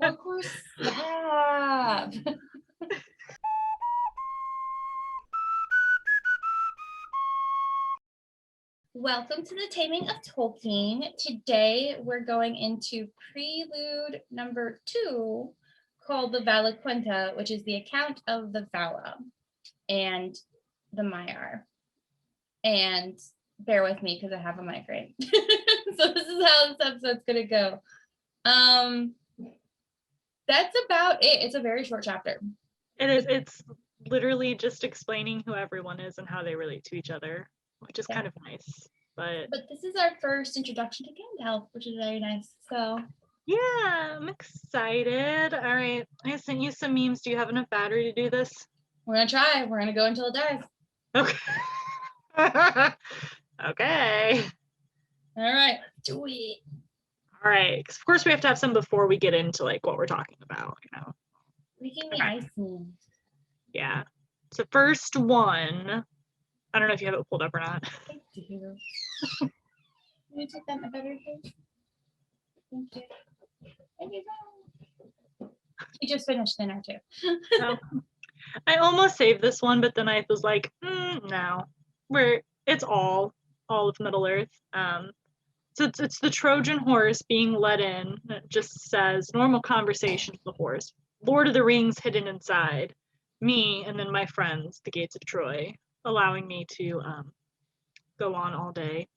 Of course you have. Welcome to the Taming of Tolkien. Today we're going into prelude number 2 called the Valaquenta, which is the account of the Vala and the Maiar. And bear with me because I have a migraine. So this is how this episode's gonna go. That's about it. It's a very short chapter. It is. It's literally just explaining who everyone is and how they relate to each other, which is kind of nice. But this is our first introduction to Gandalf, which is very nice. So yeah, I'm excited. All right, I sent you some memes. Do you have enough battery to do this? We're gonna try. We're gonna go until it dies. Okay. Okay. All right, do it. All right. Of course, we have to have some before we get into like what we're talking about. Making me icy. Yeah. So first one. I don't know if you have it pulled up or not. I do. Can you take that in a better place? Thank you. Thank you. We just finished dinner too. No. I almost saved this one, but then I was like, no. It's all of Middle Earth. So it's the Trojan horse being let in. It just says normal conversation with the horse. Lord of the Rings hidden inside. Me and then my friends, the gates of Troy, allowing me to go on all day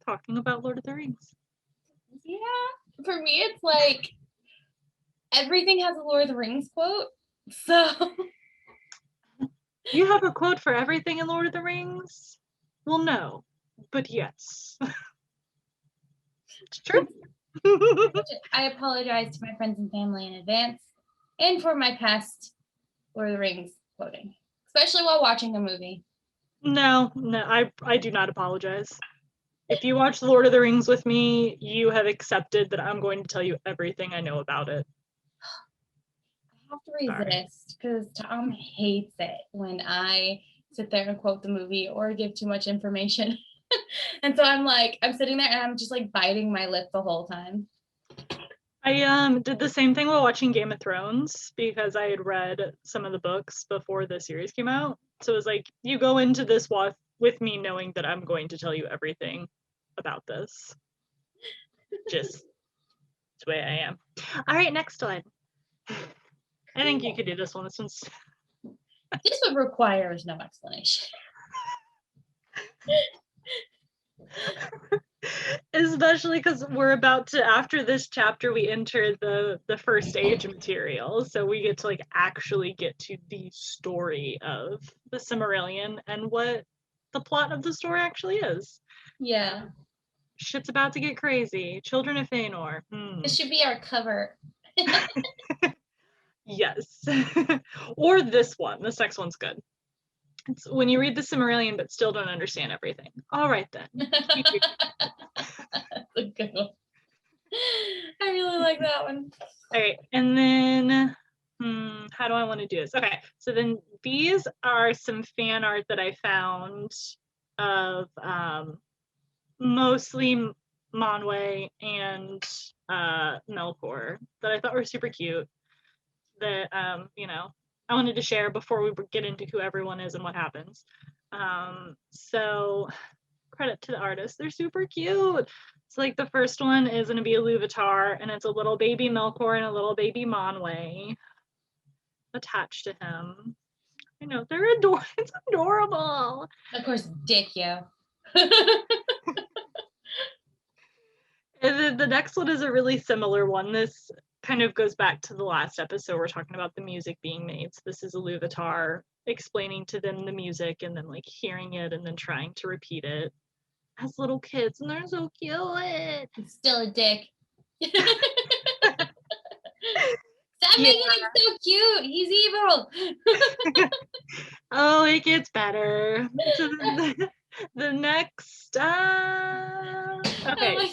talking about Lord of the Rings. Yeah, for me it's like everything has a Lord of the Rings quote. So you have a quote for everything in Lord of the Rings? Well, no, but yes. It's true. I apologize to my friends and family in advance and for my past Lord of the Rings quoting, especially while watching a movie. No, I do not apologize. If you watch The Lord of the Rings with me, you have accepted that I'm going to tell you everything I know about it. I have to resist because Tom hates it when I sit there and quote the movie or give too much information. And so I'm sitting there and I'm just like biting my lip the whole time. I did the same thing while watching Game of Thrones because I had read some of the books before the series came out. So it was like, you go into this with me knowing that I'm going to tell you everything about this. Just the way I am. All right, next one. I think you could do this one. This one requires no explanation. Especially because we're about to, after this chapter, we enter the first age material, so we get to like actually get to the story of the Silmarillion and what the plot of the story actually is. Yeah. Shit's about to get crazy. Children of Fëanor. This should be our cover. Yes. Or this one. This next one's good. It's when you read the Silmarillion but still don't understand everything. All right then. That's a good one. I really like that one. All right, and then how do I want to do this? Okay, so then these are some fan art that I found of mostly Manwë and Melkor that I thought were super cute. That I wanted to share before we get into who everyone is and what happens. So credit to the artist, they're super cute. So like the first one is going to be a Iluvatar, and it's a little baby Melkor and a little baby Manwë attached to him. I know, they're adorable. It's adorable. Of course, Dick, yeah. And then the next one is a really similar one. This kind of goes back to the last episode. We're talking about the music being made. So this is a Iluvatar explaining to them the music and then like hearing it and then trying to repeat it as little kids, and they're so cute. He's still a dick. Stop making him so cute. He's evil. Oh, it gets better. So the next okay.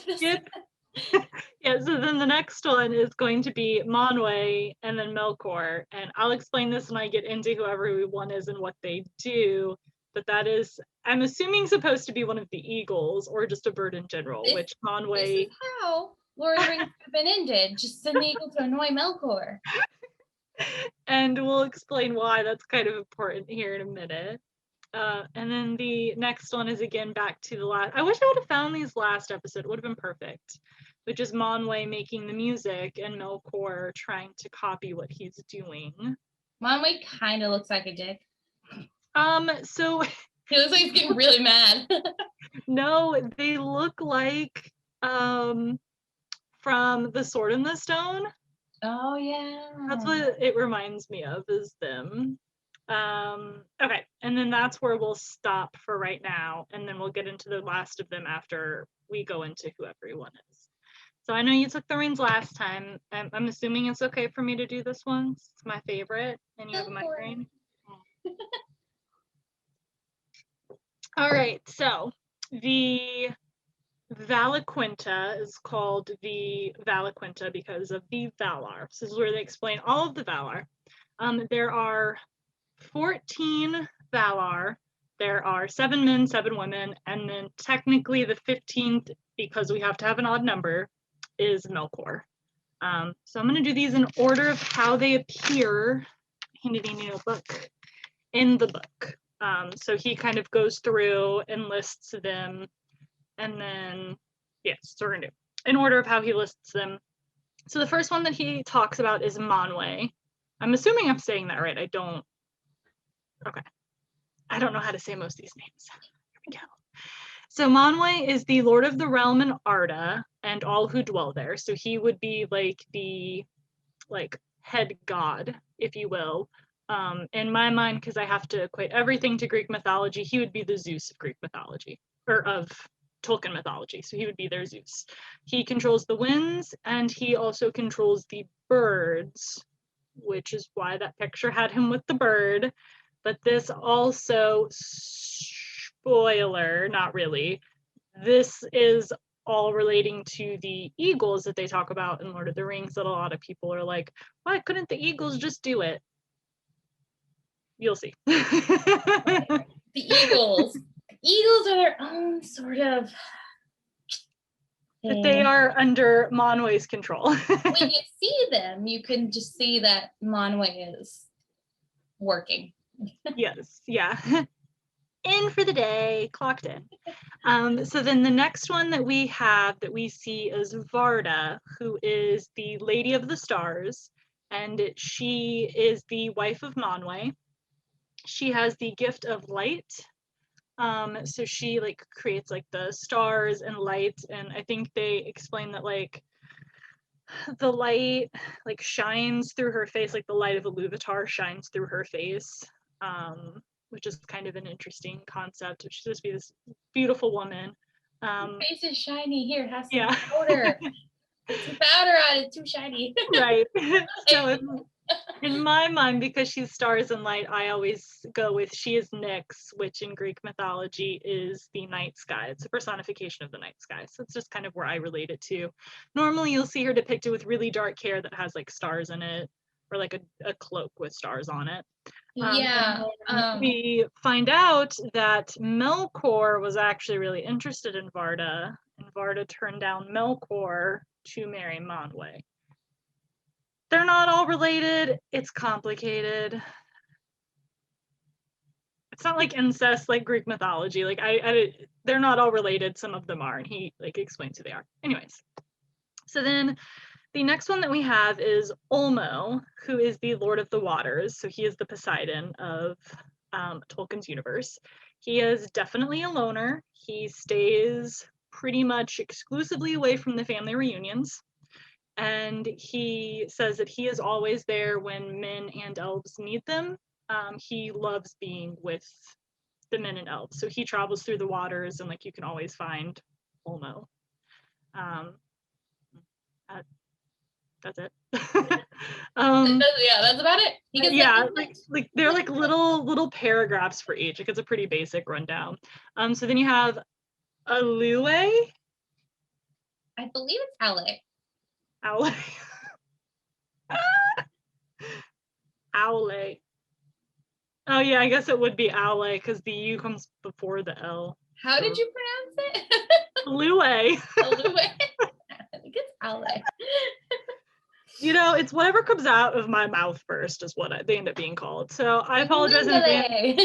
Yeah, so then the next one is going to be Manwë and then Melkor, and I'll explain this when I get into who everyone is and what they do. But that is, I'm assuming, supposed to be one of the eagles or just a bird in general, which Manwë. This is how Lord of the Rings have been ended. Just send the eagle to annoy Melkor. And we'll explain why that's kind of important here in a minute. And then the next one is again back to the last. I wish I would have found these last episode. It would have been perfect. Which is Manwë making the music and Melkor trying to copy what he's doing. Manwë kind of looks like a dick. So he looks like he's getting really mad. No, they look like from The Sword in the Stone. Oh yeah. That's what it reminds me of, is them. Okay, and then that's where we'll stop for right now, and then we'll get into the last of them after we go into who everyone is. So I know you took the reins last time. I'm assuming it's okay for me to do this one. It's my favorite, and you have a migraine. All right, so the Valaquenta is called the Valaquenta because of the Valar. So this is where they explain all of the Valar. There are 14 Valar. There are 7 men, 7 women, and then technically the 15th, because we have to have an odd number, is Melkor. So I'm going to do these in order of how they appear in the book. So he kind of goes through and lists them, and then, yes, so we're going to do in order of how he lists them. So the first one that he talks about is Manwë. I'm assuming I'm saying that right. I don't know how to say most of these names. Here we go. So Manwë is the Lord of the Realm in Arda and all who dwell there. So he would be like the head god, if you will. In my mind, because I have to equate everything to Greek mythology, he would be the Zeus of Greek mythology, or of Tolkien mythology. So he would be their Zeus. He controls the winds, and he also controls the birds, which is why that picture had him with the bird. But this also, spoiler, not really, this is all relating to the eagles that they talk about in Lord of the Rings, that a lot of people are like, why couldn't the eagles just do it? You'll see. The Eagles. Eagles are their own sort of But they are under Manwë's control. When you see them, you can just see that Manwë is working. Yes, yeah. In for the day, clocked in. So then the next one that we have that we see is Varda, who is the Lady of the Stars, and she is the wife of Manwë. She has the gift of light. So she creates the stars and light, and I think they explain that the light shines through her face, the light of Iluvatar shines through her face, which is kind of an interesting concept. She's supposed to be this beautiful woman. Her face is shiny. Here, have some Yeah. powder. Put some powder on it. It's too shiny. Right. So in my mind, because she's stars and light, I always go with she is Nyx, which in Greek mythology is the night sky. It's a personification of the night sky. So it's just kind of where I relate it to. Normally you'll see her depicted with really dark hair that has stars in it, or a cloak with stars on it. Yeah. We find out that Melkor was actually really interested in Varda, and Varda turned down Melkor to marry Manwë. They're not all related. It's complicated. It's not like incest like Greek mythology. They're not all related. Some of them are, and he explains who they are. Anyways, so then the next one that we have is Ulmo, who is the Lord of the Waters. So he is the Poseidon of Tolkien's universe. He is definitely a loner. He stays pretty much exclusively away from the family reunions. And he says that he is always there when men and elves need them. He loves being with the men and elves. So he travels through the waters, and you can always find Ulmo. That's it. Yeah, that's about it. Yeah, they're little paragraphs for each. It's a pretty basic rundown. So then you have Alue. I believe it's Ale. Owle. Owle. Oh yeah, I guess it would be Owle because the U comes before the L. How did you pronounce it? Alue. Alue. I think it's Aule. You know, it's whatever comes out of my mouth first is what they end up being called. So I apologize in advance.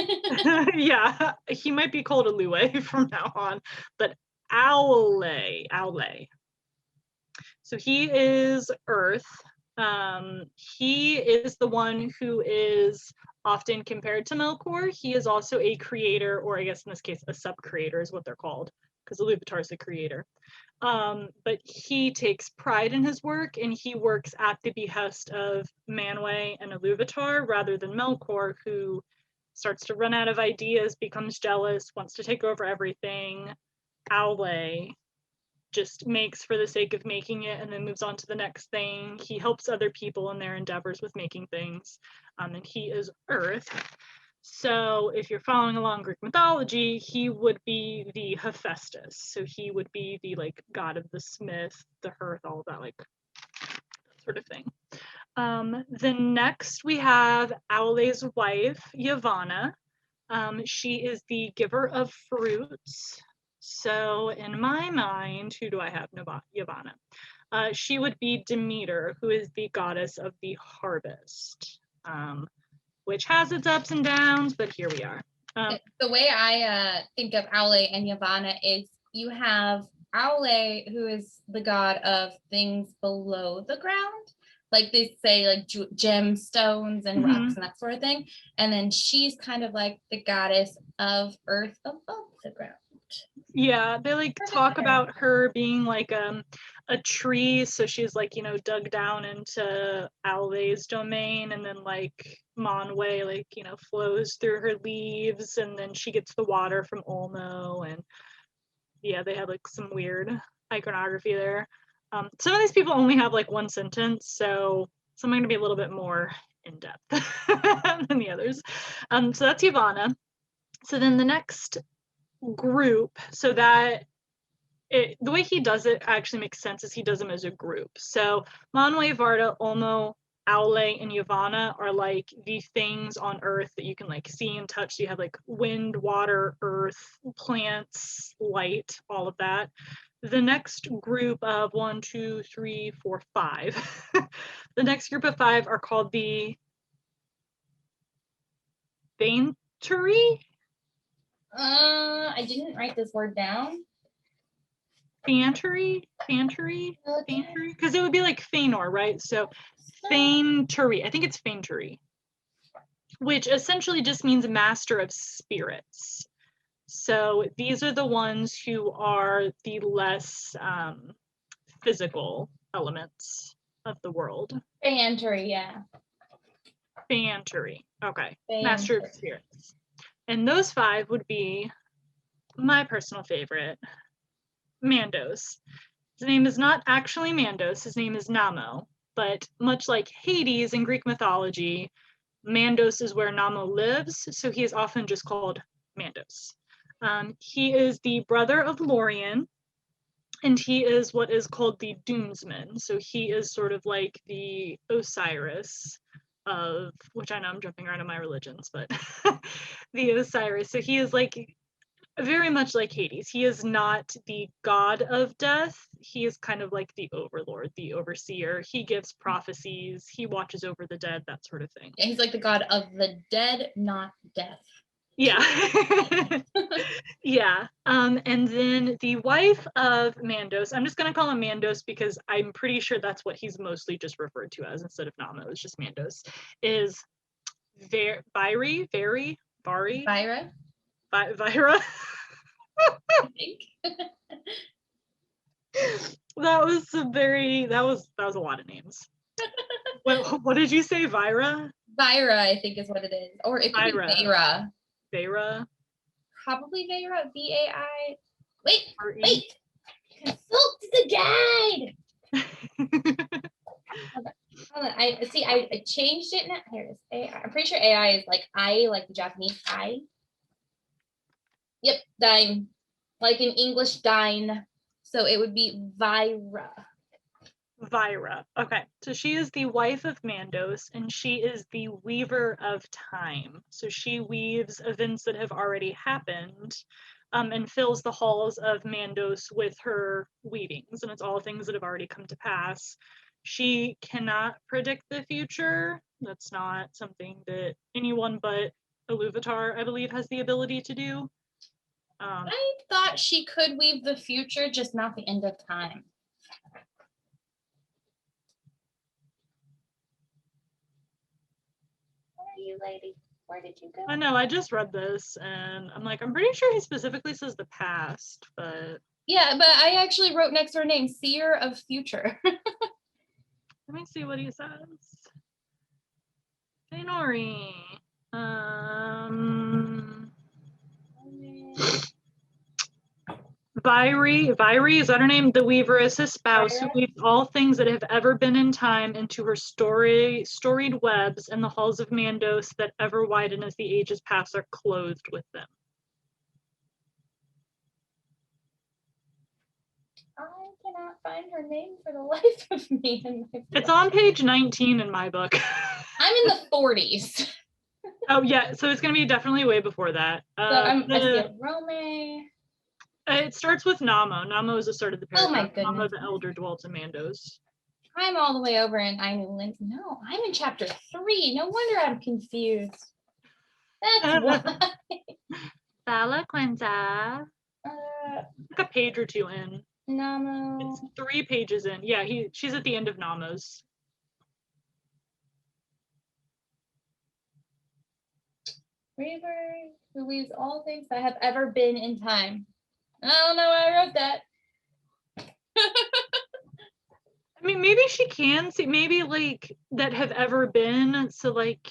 Lingale. Yeah, he might be called Alue from now on, but Aule. So he is Earth. He is the one who is often compared to Melkor. He is also a creator, or I guess in this case, a sub-creator is what they're called, because Iluvatar is a creator. But he takes pride in his work, and he works at the behest of Manwë and Iluvatar rather than Melkor, who starts to run out of ideas, becomes jealous, wants to take over everything. Aule just makes for the sake of making it and then moves on to the next thing. He helps other people in their endeavors with making things, and he is Earth. So if you're following along Greek mythology, he would be the Hephaestus. So he would be the like god of the smith, the hearth, all of that like sort of thing. Then next we have Aule's wife, Yavanna. She is the giver of fruits. So in my mind, who do I have? Yavanna. She would be Demeter, who is the goddess of the harvest. Which has its ups and downs, but here we are. The way I think of Aule and Yavanna is you have Aule, who is the god of things below the ground, like they say, like gemstones and rocks and that sort of thing. And then she's kind of like the goddess of earth above the ground. Yeah, they like talk about her being like a tree, so she's like, you know, dug down into Aule's domain, and then like Manwë like, you know, flows through her leaves, and then she gets the water from Olmo, and yeah, they have like some weird iconography there. Some of these people only have like one sentence, so I'm going to be a little bit more in depth than the others. So that's Yavanna. So then the next group, so that the way he does it actually makes sense is he does them as a group. So Manwë, Varda, Olmo, Aule, and Yavanna are like the things on earth that you can like see and touch. So you have like wind, water, earth, plants, light, all of that. The next group of 1, 2, 3, 4, 5. The next group of 5 are called the Fainturi. I didn't write this word down. Fainturi, because it would be like Fëanor, right? So Fainturi, I think it's Fainturi, which essentially just means master of spirits. So these are the ones who are the less physical elements of the world. Fainturi, yeah. Fainturi, okay. Fainturi. Master of spirits. And those 5 would be my personal favorite, Mandos. His name is not actually Mandos, his name is Namo, but much like Hades in Greek mythology, Mandos is where Namo lives, so he is often just called Mandos. He is the brother of Lorien, and he is what is called the Doomsman, so he is sort of like the Osiris of, which I know I'm jumping around in my religions, but the Osiris, so he is like very much like Hades. He is not the god of death. He is kind of like the overlord, the overseer. He gives prophecies. He watches over the dead, that sort of thing. Yeah, he's like the god of the dead, not death. Yeah. Yeah. And then the wife of Mandos, I'm just going to call him Mandos because I'm pretty sure that's what he's mostly just referred to as instead of Namo. It's just Mandos. Is Vaira? Vaira? I think. That was a lot of names. What did you say, Vaira? Vaira, I think is what it is. Or it could be Vaira. Vaira? Probably Vaira. V-A-I. Wait. Consult the guide. Hold on. I changed it now. Here it is. AI. I'm pretty sure AI is like I, like the Japanese I. Yep, dine. Like in English, dine. So it would be Vaira. Vaira. Okay. So she is the wife of Mandos, and she is the weaver of time. So she weaves events that have already happened and fills the halls of Mandos with her weavings, and it's all things that have already come to pass. She cannot predict the future. That's not something that anyone but Iluvatar, I believe, has the ability to do. I thought she could weave the future, just not the end of time. Where are you, lady? Where did you go? I know, I just read this, and I'm like, I'm pretty sure he specifically says the past, but... Yeah, but I actually wrote next to her name, Seer of Future. Let me see what he says. Fëanori. Vairi, is that her name? The weaver is his spouse, who weaves all things that have ever been in time into her storied webs, and the halls of Mandos that ever widen as the ages pass are clothed with them. I cannot find her name for the life of me. It's on page 19 in my book. I'm in the 40s. Oh yeah, so it's gonna be definitely way before that. I see a Rome. It starts with Namo. Namo is the start of the paragraph. Oh my goodness. Namo the elder dwelt in Mandos. I'm all the way over in Ainulin. No, I'm in chapter 3. No wonder I'm confused. That's why. Valaquenta. Like a page or two in. Namo. It's 3 pages in. Yeah, she's at the end of Namos. Weaver who weaves all things that have ever been in time. I don't know why I wrote that. I mean, maybe she can see, maybe like that have ever been. So like,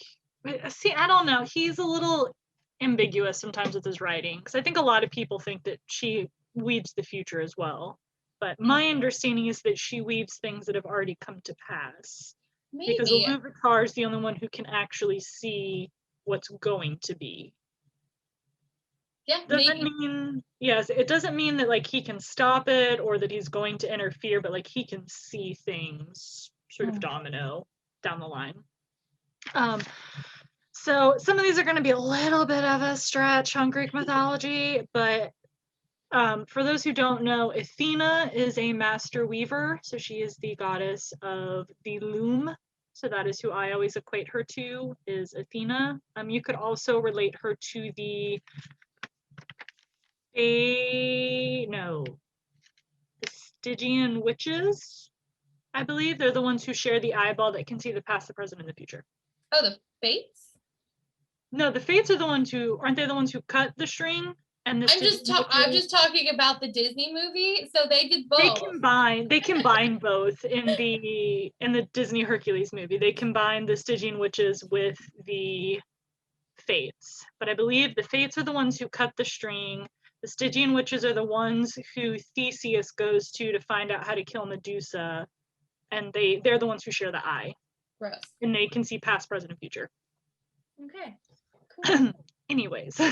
see, I don't know. He's a little ambiguous sometimes with his writing, because I think a lot of people think that she weaves the future as well. But my understanding is that she weaves things that have already come to pass. Maybe. Because Iluvatar is the only one who can actually see what's going to be. Yeah, doesn't mean, yes, it doesn't mean that like he can stop it or that he's going to interfere, but like he can see things sort of domino down the line. So some of these are going to be a little bit of a stretch on Greek mythology, but for those who don't know, Athena is a master weaver, so she is the goddess of the loom. So that is who I always equate her to, is Athena. You could also relate her to the Stygian witches, I believe. They're the ones who share the eyeball that can see the past, the present, and the future. Oh, the Fates? No, the Fates are the ones who, aren't they the ones who cut the string? And the I'm just talking about the Disney movie, so they did both. They combine both in the Disney Hercules movie. They combine the Stygian witches with the Fates. But I believe the Fates are the ones who cut the string. The Stygian witches are the ones who Theseus goes to find out how to kill Medusa, and they're the ones who share the eye. Gross. And they can see past, present, and future. Okay. Cool. Anyways, so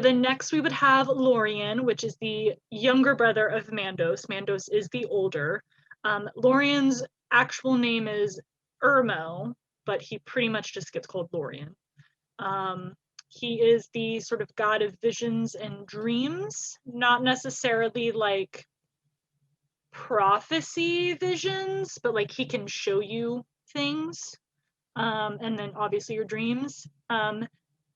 then next we would have Lorien, which is the younger brother of Mandos. Mandos is the older. Lorien's actual name is Ermo, but he pretty much just gets called Lorien. He is the sort of god of visions and dreams, not necessarily like prophecy visions, but like he can show you things. And then obviously your dreams.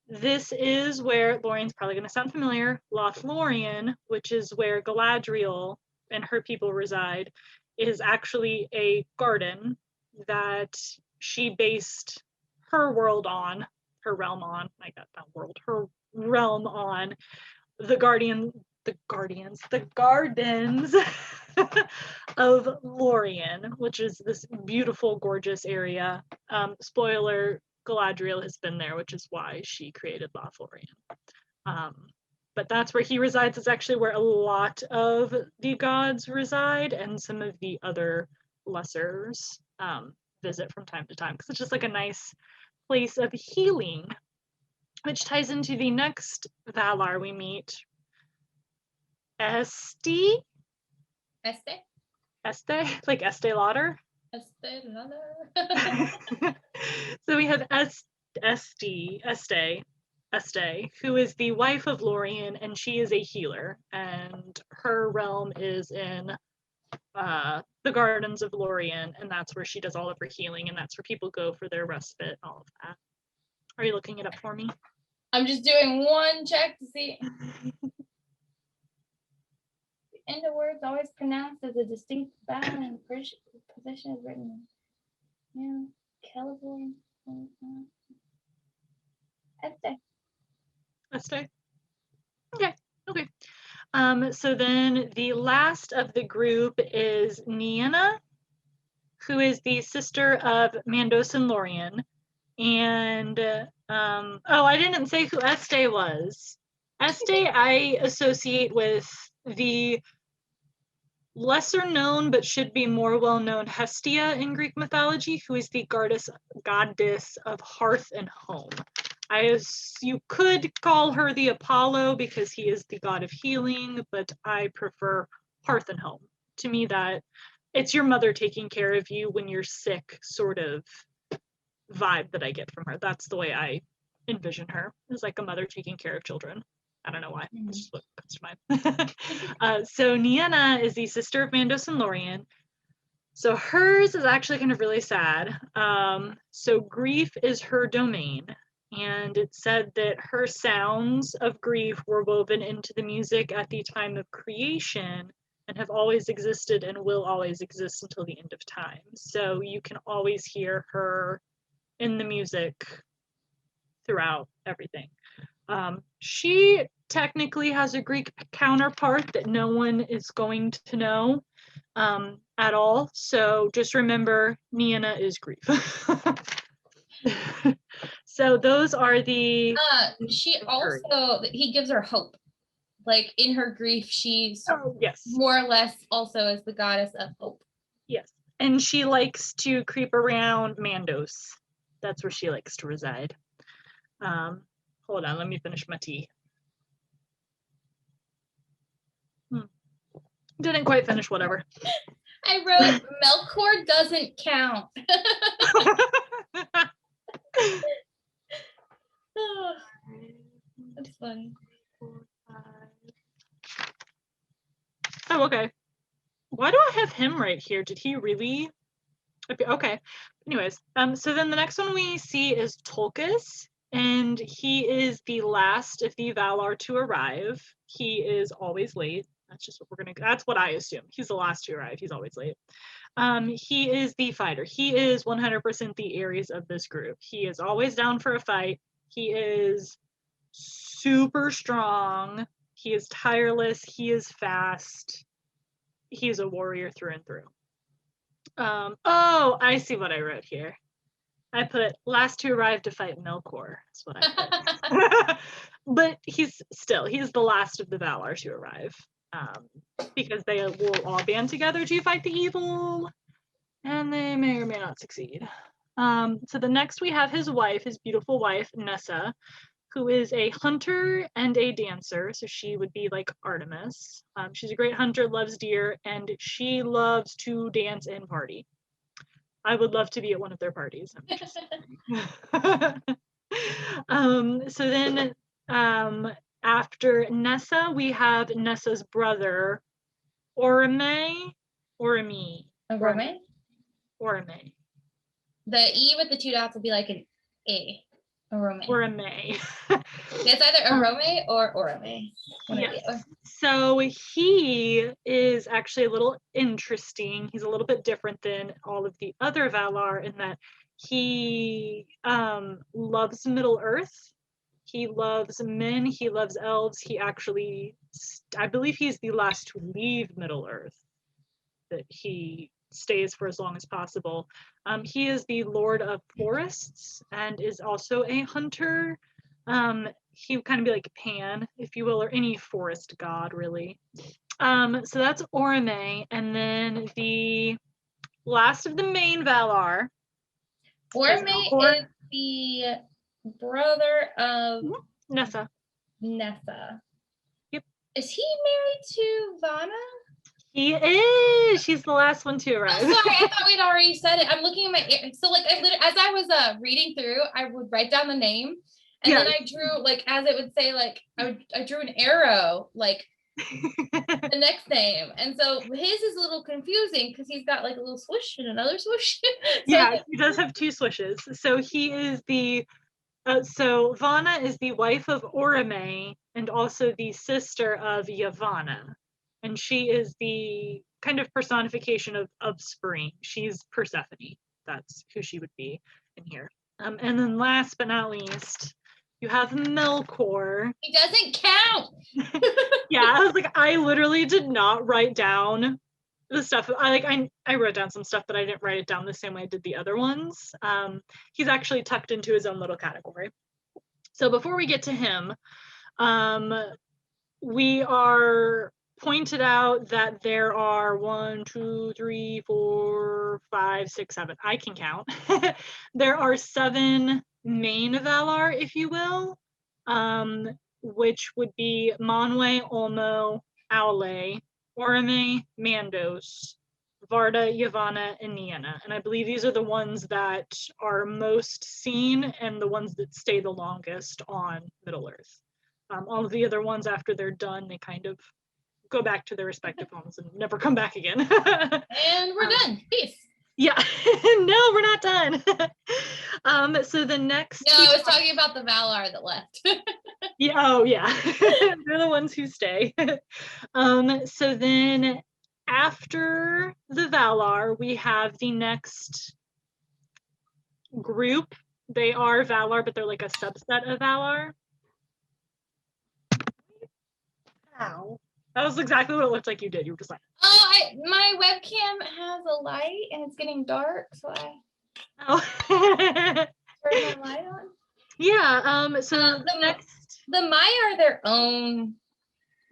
This is where, Lorien's probably going to sound familiar, Lothlorien, which is where Galadriel and her people reside, is actually a garden that she based her world on, her realm on, her realm on, the gardens of Lorien, which is this beautiful, gorgeous area. Spoiler, Galadriel has been there, which is why she created Lothlorien. But that's where he resides. It's actually where a lot of the gods reside, and some of the other lessers visit from time to time, because it's just like a nice place of healing, which ties into the next Valar we meet, Este, like Estee Lauder. Estee Lauder. So we have Este, Este, who is the wife of Lorien, and she is a healer, and her realm is in the Gardens of Lorien, and that's where she does all of her healing, and that's where people go for their respite and all of that. Are you looking it up for me? I'm just doing one check to see. The end of words always pronounced as a distinct vowel and position is written. Yeah, Celeborn. Este. Este. Okay. So then the last of the group is Nienna, who is the sister of Mandos and Lorien. And I didn't say who Este was. Este I associate with the lesser known but should be more well known Hestia in Greek mythology, who is the goddess of hearth and home. You could call her the Apollo because he is the god of healing, but I prefer hearth and home. To me, that it's your mother taking care of you when you're sick sort of vibe that I get from her. That's the way I envision her, is like a mother taking care of children. I don't know why. That's just what comes to mind. So Nienna is the sister of Mandos and Lorien. So hers is actually kind of really sad. So grief is her domain. And it said that her sounds of grief were woven into the music at the time of creation and have always existed and will always exist until the end of time. So you can always hear her in the music throughout everything. She technically has a Greek counterpart that no one is going to know at all. So just remember, Nienna is grief. So those are the. She also, he gives her hope. Like in her grief, she's yes, more or less also as the goddess of hope. Yes, and she likes to creep around Mandos. That's where she likes to reside. Hold on, let me finish my tea. Didn't quite finish, whatever. I wrote, Melkor doesn't count. Oh, that's funny. Oh, okay. Why do I have him right here? Did he really? Okay. Anyways, so then the next one we see is Tolkis, and he is the last of the Valar to arrive. He is always late. That's just what that's what I assume. He's the last to arrive. He's always late. He is the fighter. He is 100% the Ares of this group. He is always down for a fight. He is super strong. He is tireless. He is fast. He is a warrior through and through. Oh, I see what I wrote here. I put last to arrive to fight Melkor. That's what I put. But he's the last of the Valar to arrive. Because they will all band together to fight the evil, and they may or may not succeed. So the next we have his wife, his beautiful wife, Nessa, who is a hunter and a dancer. So she would be like Artemis. She's a great hunter, loves deer, and she loves to dance and party. I would love to be at one of their parties. So then after Nessa, we have Nessa's brother, Orome. Orome? Orome. The E with the two dots will be like an A. Orome. Orome. It's either Orome or Orome. Yes. So he is actually a little interesting. He's a little bit different than all of the other Valar in that he loves Middle Earth. He loves men. He loves elves. He actually, I believe he's the last to leave Middle Earth. That he stays for as long as possible. He is the Lord of Forests and is also a hunter. He would kind of be like Pan, if you will, or any forest god, really. So that's Orome, and then the last of the main Valar. Orome is the brother of Nessa. Yep. Is he married to Vanna? He is. She's the last one to arrive. Oh, sorry, I thought we'd already said it. I'm looking at my, so like as I was reading through, I would write down the name, And then I drew, like, as it would say, like, I drew an arrow, like, the next name. And so his is a little confusing because he's got like a little swoosh and another swoosh. Yeah, he does have two swishes. So he is the so Vana is the wife of Orome and also the sister of Yavanna. And she is the kind of personification of spring. She's Persephone. That's who she would be in here. And then last but not least, you have Melkor. He doesn't count. Yeah, I was like, I literally did not write down the stuff. I wrote down some stuff, but I didn't write it down the same way I did the other ones. He's actually tucked into his own little category. So before we get to him, we are pointed out that there are 1, 2, 3, 4, 5, 6, 7. I can count. There are 7 main Valar, if you will, which would be Manwe, Olmo, Aule, Orome, Mandos, Varda, Yavanna, and Nienna. And I believe these are the ones that are most seen and the ones that stay the longest on Middle-earth. All of the other ones, after they're done, they kind of go back to their respective homes and never come back again. And we're done. Peace. Yeah. No, we're not done. So the next... No, I was talking about the Valar that left. Yeah, oh yeah. They're the ones who stay. So then after the Valar, we have the next group. They are Valar, but they're like a subset of Valar. Ow. That was exactly what it looked like you did. You were just like, oh, my webcam has a light and it's getting dark, so I turn my light on. Yeah, so the Maiar are their own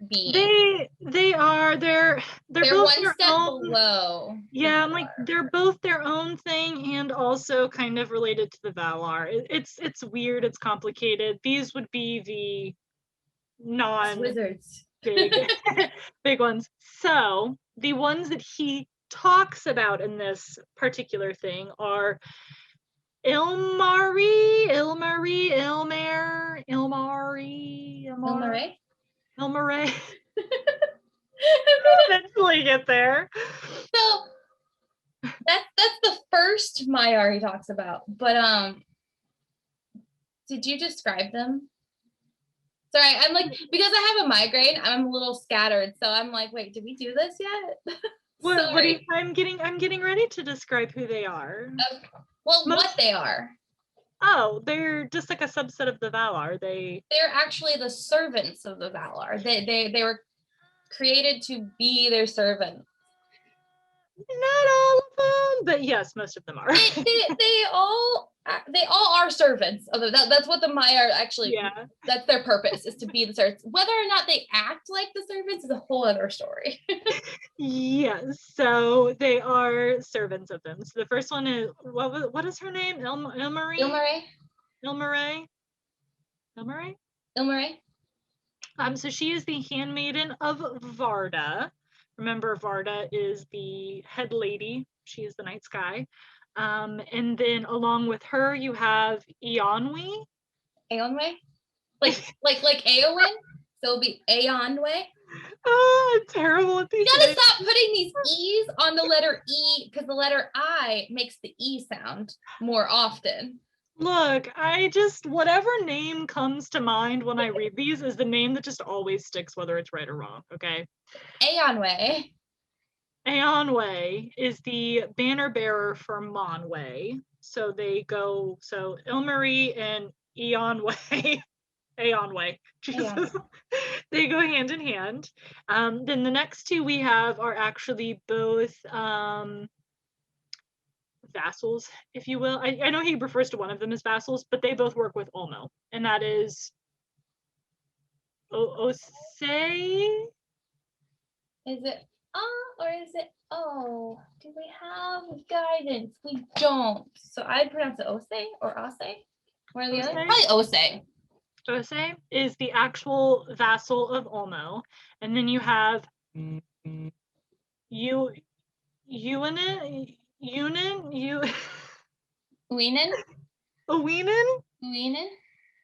being. They're both one their step own, below. Yeah, I'm like, they're both their own thing and also kind of related to the Valar. It's weird, it's complicated. These would be the wizards. Big ones. So the ones that he talks about in this particular thing are Ilmari. We'll eventually get there. So that's the first Maiar he talks about. But did you describe them? Sorry, I'm like, because I have a migraine, I'm a little scattered. So I'm like, wait, did we do this yet? I'm getting ready to describe who they are. Okay. Well, what they are. Oh, they're just like a subset of the Valar. They're actually the servants of the Valar. They were created to be their servants. Not all of them, but yes, most of them are. they all are servants. That's what the Maiar actually. Yeah. That's their purpose, is to be the servants. Whether or not they act like the servants is a whole other story. Yes, so they are servants of them. So the first one is what is her name? Ilmari. So she is the handmaiden of Varda. Remember, Varda is the head lady. She is the night sky. And then along with her, you have Eonwe. Eonwe? Like Eowyn? So it'll be Eonwe? Oh, I'm terrible at these. You gotta stop putting these E's on the letter E, because the letter I makes the E sound more often. Look, whatever name comes to mind when I read these is the name that just always sticks, whether it's right or wrong, okay? Eonwe. Eonwe is the banner bearer for Manwe. So Ilmari and Eonwe, Jesus, they go hand in hand. Then the next two we have are actually both vassals, if you will. I know he refers to one of them as vassals, but they both work with Olmo, and that is Ose. Is it or is it do we have guidance? We don't. So I'd pronounce it Ose or Ase. One or the other? Probably Ose. Ose is the actual vassal of Olmo, and then you have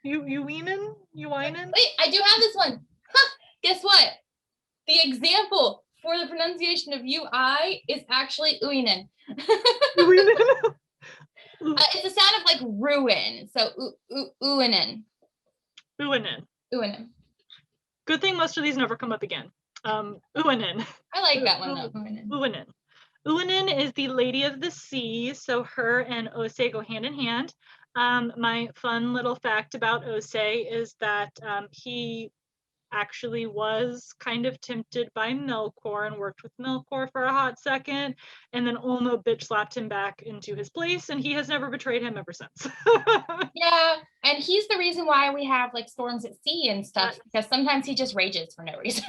You whining? You whining? Wait, I do have this one. Huh, guess what? The example for the pronunciation of UI is actually uinen. You whining? It's the sound of like ruin. So uinen. Uinen. Uinen. Good thing most of these never come up again. Uinen. I like that one though. Uinen. Uinen. Uinen is the Lady of the Sea, so her and Ose go hand in hand. My fun little fact about Ose is that he actually was kind of tempted by Melkor and worked with Melkor for a hot second, and then Ulmo bitch slapped him back into his place, and he has never betrayed him ever since. Yeah, and he's the reason why we have like storms at sea and stuff, because sometimes he just rages for no reason.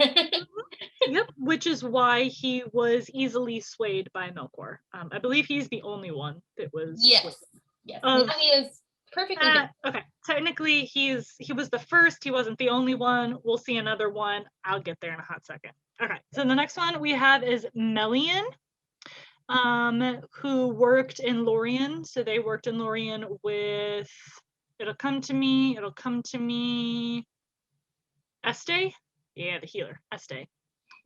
Yep, which is why he was easily swayed by Melkor. I believe he's the only one that was. Yes, yes. Now he is perfectly good. Okay, technically he was the first. He wasn't the only one. We'll see another one. I'll get there in a hot second. Okay, so the next one we have is Melian, who worked in Lorien. So they worked in Lorien with. It'll come to me. Este? Yeah, the healer. Este.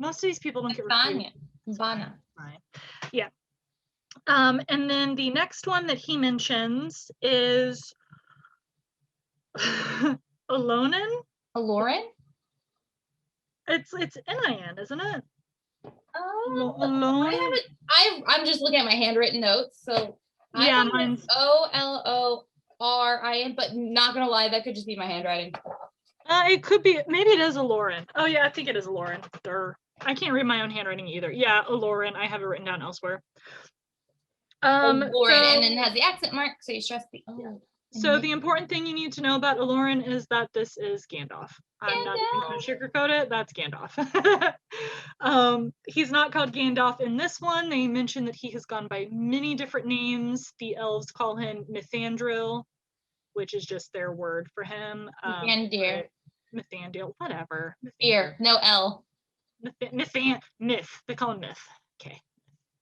Most of these people don't get Vanya. Vana. Fine. Yeah. And then the next one that he mentions is Alonin. Alorin? It's Nin, isn't it? Alone. I'm just looking at my handwritten notes, so yeah, mine's Olorin, but not gonna lie, that could just be my handwriting. It could be. Maybe it is Alorin. Oh yeah, I think it is Alorin. Durr. I can't read my own handwriting either. Yeah, Alorin. I have it written down elsewhere. Alorin, and then it has the accent mark, so you stress the O. Yeah. So the important thing you need to know about Alorin is that this is Gandalf. I'm not even going to sugarcoat it. That's Gandalf. He's not called Gandalf in this one. They mention that he has gone by many different names. The elves call him Mithandril, which is just their word for him. Mithandil, whatever. Fear, no L. Myth. They call him Myth. Okay.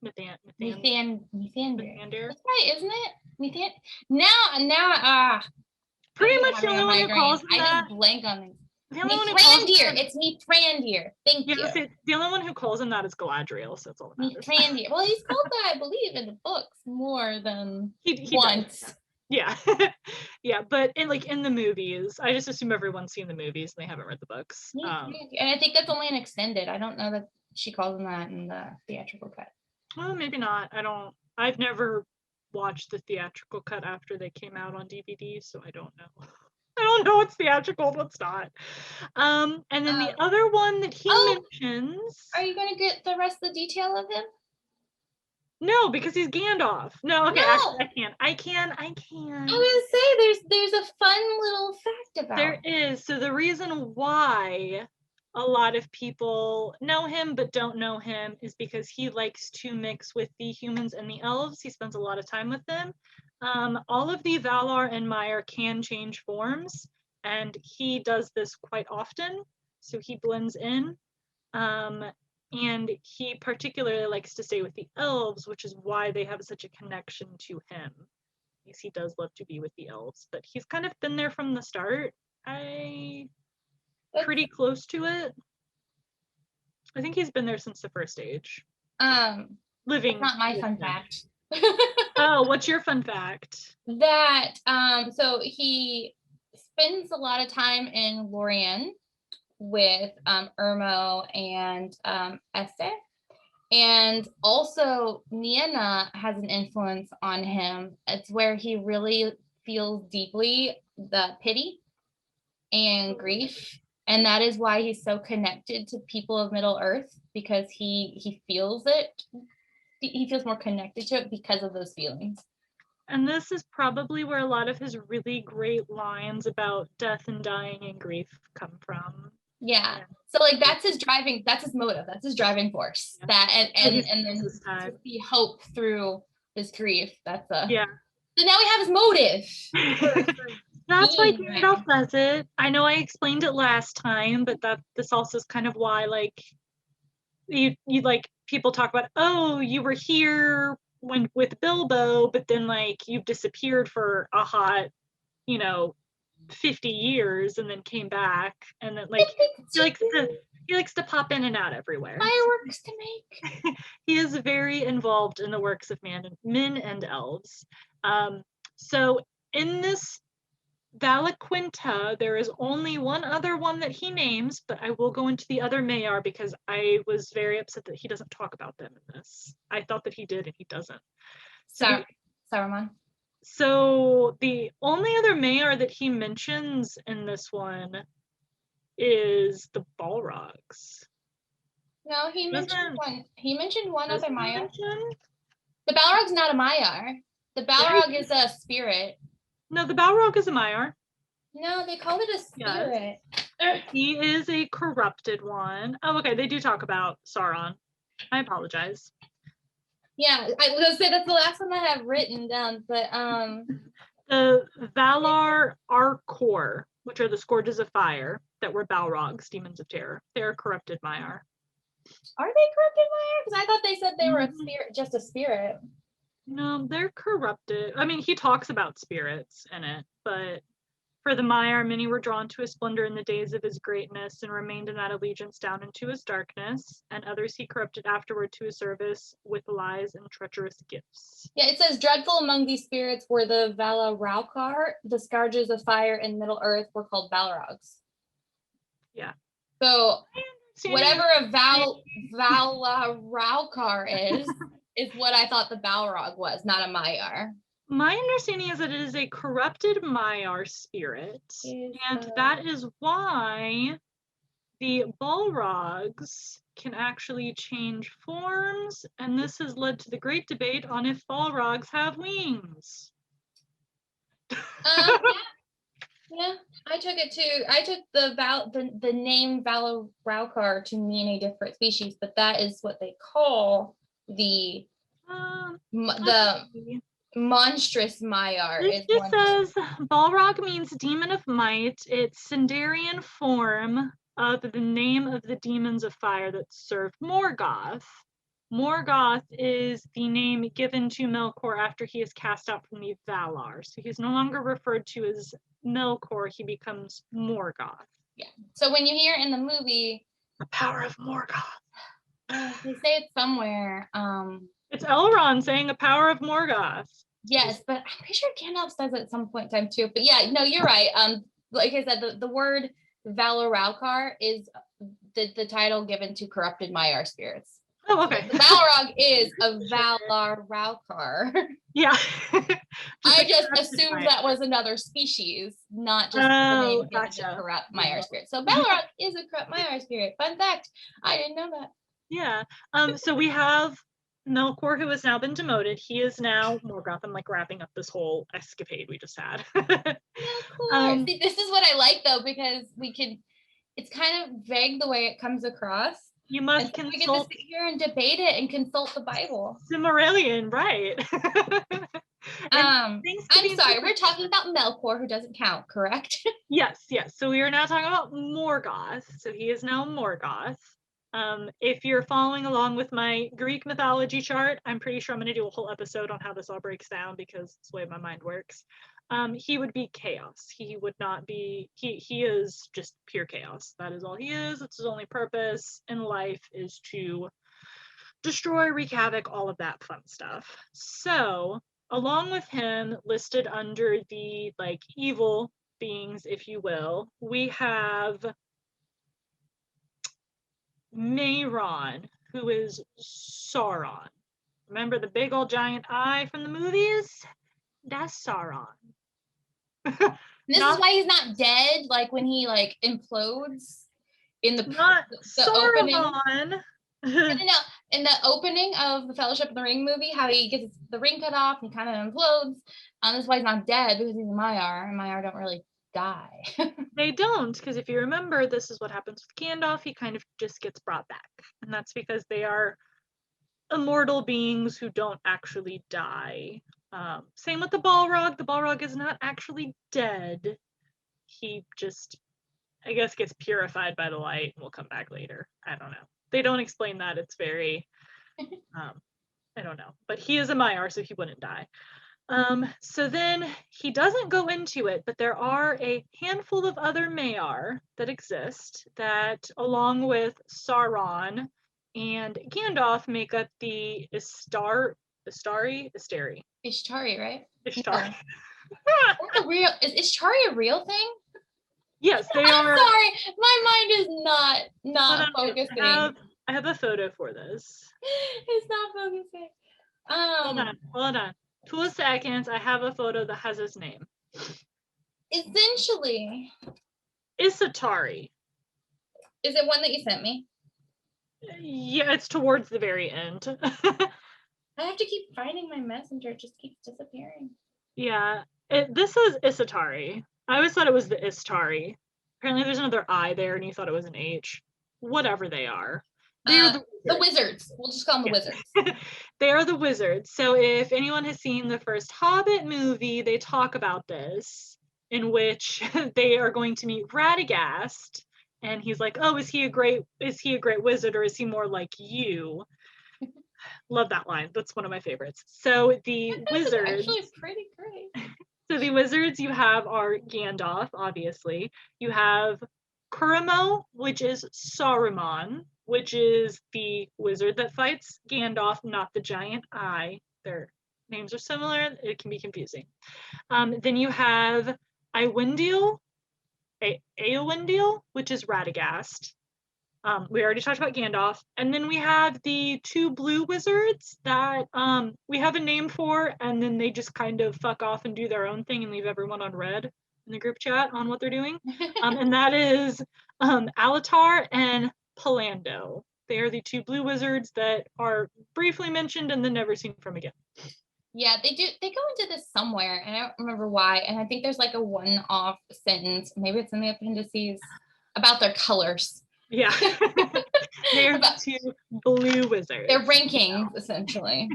Mithandir. That's right, isn't it? Now, pretty much the only one who calls him that. I just blank on these. Mithrandir. It's Mithrandir. Thank you. The only one who calls him that is Galadriel, so it's all that matters. Mithrandir. Well, he's called that, I believe, in the books more than he once. Does. Yeah. Yeah, but in the movies, I just assume everyone's seen the movies and they haven't read the books. And I think that's only an extended. I don't know that she calls him that in the theatrical cut. Well, maybe not. I've never watched the theatrical cut after they came out on DVD, so I don't know. I don't know what's theatrical, what's not. And then the other one that he mentions. Are you going to get the rest of the detail of him? No, because he's Gandalf. No, okay, no. Actually, I can. I was gonna say there's a fun little fact about. There is. So the reason why a lot of people know him but don't know him is because he likes to mix with the humans and the elves. He spends a lot of time with them. All of the Valar and Maiar can change forms, and he does this quite often. So he blends in. And he particularly likes to stay with the elves, which is why they have such a connection to him. Because he does love to be with the elves, but he's kind of been there from the start. Pretty close to it. I think he's been there since the first age. Living. That's not my fun fact. Oh, what's your fun fact? That so he spends a lot of time in Lorien with Irmo and Este, and also Nienna has an influence on him. It's where he really feels deeply the pity and grief, and that is why he's so connected to people of Middle Earth, because he feels it. He feels more connected to it because of those feelings. And this is probably where a lot of his really great lines about death and dying and grief come from. Yeah. So that's his motive. That's his driving force. Yeah. That and then to see hope through his grief. That's yeah. So now we have his motive. That's why Gandalf does it. I know I explained it last time, but this also is kind of why you people talk about, oh, you were here with Bilbo, but then you've disappeared for a hot, 50 years and then came back, and then like he likes to pop in and out everywhere. Fireworks to make. He is very involved in the works of men and elves. So in this Valaquinta, there is only one other one that he names, but I will go into the other Maiar because I was very upset that he doesn't talk about them in this. I thought that he did, and he doesn't. Saruman. So the only other Maiar that he mentions in this one is the Balrogs. No, he mentioned one. He mentioned one other Maiar. Mention? The Balrog's not a Maiar. The Balrog is a spirit. No, the Balrog is a Maiar. No, they called it a spirit. Yes. He is a corrupted one. Oh, okay. They do talk about Sauron. I apologize. Yeah, I was gonna say that's the last one I have written down, but the Valar Arcor, which are the Scourges of Fire, that were Balrogs, demons of terror. They're corrupted Maiar. Are they corrupted Maiar? Because I thought they said they were a spirit, just a spirit. No, they're corrupted. I mean, he talks about spirits in it, but for the Maiar, many were drawn to his splendor in the days of his greatness and remained in that allegiance down into his darkness, and others he corrupted afterward to his service with lies and treacherous gifts. Yeah, it says, dreadful among these spirits were the Vala Raukar, the Scourges of Fire in Middle Earth were called Balrogs. Yeah. So whatever a Vala Raukar is what I thought the Balrog was, not a Maiar. My understanding is that it is a corrupted Maiar spirit, and that is why the Balrogs can actually change forms, and this has led to the great debate on if Balrogs have wings. Yeah, I took the name Vala Raukar to mean a different species, but that is what they call the monstrous Maiar. This just says Balrog means demon of might. It's Sindarian form of the name of the demons of fire that served Morgoth. Morgoth is the name given to Melkor after he is cast out from the Valar. So he's no longer referred to as Melkor, he becomes Morgoth. Yeah. So when you hear in the movie the power of Morgoth. They say it somewhere. It's Elrond saying the power of Morgoth. Yes, but I'm pretty sure Gandalf says it at some point in time too. But yeah, no, you're right. Like I said, the word Valar Raukar is the title given to corrupted Maiar spirits. Oh, okay. The Balrog is a Valar Raukar. Yeah. I just assumed that was another species, not just the name gotcha. Of corrupt Maiar spirit. So Balrog is a corrupt Maiar spirit. Fun fact, I didn't know that. Yeah. So we have Melkor, who has now been demoted. He is now Morgoth. I'm like wrapping up this whole escapade we just had. See, this is what I like though, because it's kind of vague the way it comes across. You must consult. We get to sit here and debate it and consult the Bible. Silmarillion, right? I'm sorry, we're talking about Melkor, who doesn't count, correct? Yes. So we are now talking about Morgoth. So he is now Morgoth. If you're following along with my Greek mythology chart, I'm pretty sure I'm going to do a whole episode on how this all breaks down because it's the way my mind works. He would be chaos. He would not be, he is just pure chaos. That is all he is. It's his only purpose in life is to destroy, wreak havoc, all of that fun stuff. So along with him, listed under the like evil beings, if you will, we have Mairon, who is Sauron. Remember the big old giant eye from the movies? That's Sauron. This is why he's not dead, like when he like implodes in the opening. In the opening of the Fellowship of the Ring movie, how he gets the ring cut off, he kind of implodes. This is why he's not dead, because he's a Maiar, and Maiar don't really die. They don't, because if you remember, this is what happens with Gandalf. He kind of just gets brought back, and that's because they are immortal beings who don't actually die. Same with the Balrog. The Balrog is not actually dead. He just, I guess, gets purified by the light and will come back later. I don't know. They don't explain that. It's very, I don't know. But he is a Maiar, so he wouldn't die. So then he doesn't go into it, but there are a handful of other Maiar that exist that, along with Sauron and Gandalf, make up the Istari? Ishtari, right? Ishtari. That's a real, is Ishtari a real thing? Yes, they I'm are. sorry, my mind is not Hold on, focusing. I have a photo for this. It's not focusing. Hold on. 2 seconds. I have a photo that has his name. Essentially, Isatari. is it one that you sent me? Yeah, it's towards the very end. I have to keep finding my messenger. It just keeps disappearing. Yeah, this is Isatari. I always thought it was the Istari. Apparently there's another I there and you thought it was an H. Whatever they are. They are the wizards. We'll just call them the wizards. They are the wizards. So if anyone has seen the first Hobbit movie, they talk about this, in which they are going to meet Radagast, and he's like, "Oh, is he a great wizard, or is he more like you?" Love that line. That's one of my favorites. So the wizards, actually pretty great. So the wizards you have are Gandalf, obviously. You have Kuramo, which is Saruman, which is the wizard that fights Gandalf, not the giant eye. Their names are similar. It can be confusing. Then you have Iwendil, Eowendil, which is Radagast. We already talked about Gandalf. And then we have the 2 blue wizards that we have a name for, and then they just kind of fuck off and do their own thing and leave everyone on red in the group chat on what they're doing. And that is Alatar and Palando. They are the 2 blue wizards that are briefly mentioned and then never seen from again. Yeah, they do. They go into this somewhere, and I don't remember why. And I think there's like a one-off sentence, maybe it's in the appendices, about their colors. Yeah. They're the 2 blue wizards. Their rankings, essentially.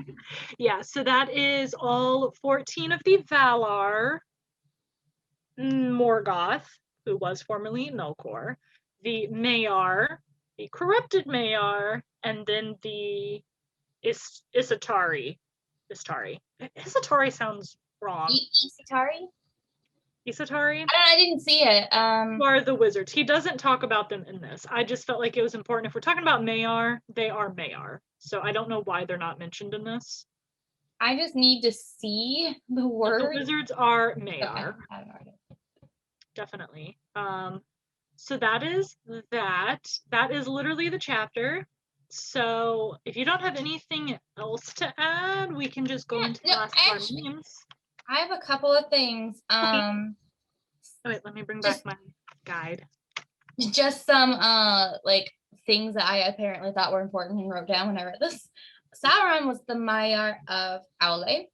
Yeah, so that is all 14 of the Valar, Morgoth, who was formerly Melkor, the Maiar, the corrupted Maiar, and then the Isatari. Isatari sounds wrong. Isatari? Isatari? I didn't see it. Who are the wizards? He doesn't talk about them in this. I just felt like it was important. If we're talking about Maiar, they are Maiar. So I don't know why they're not mentioned in this. I just need to see the word. The wizards are Maiar. Okay. I don't know. Definitely. So that is that. That is literally the chapter. So if you don't have anything else to add, we can just go into the last of our names. I have a couple of things. Okay. Oh, wait, let me bring back my guide. Just some like things that I apparently thought were important and wrote down when I read this. Sauron was the Maiar of Aule.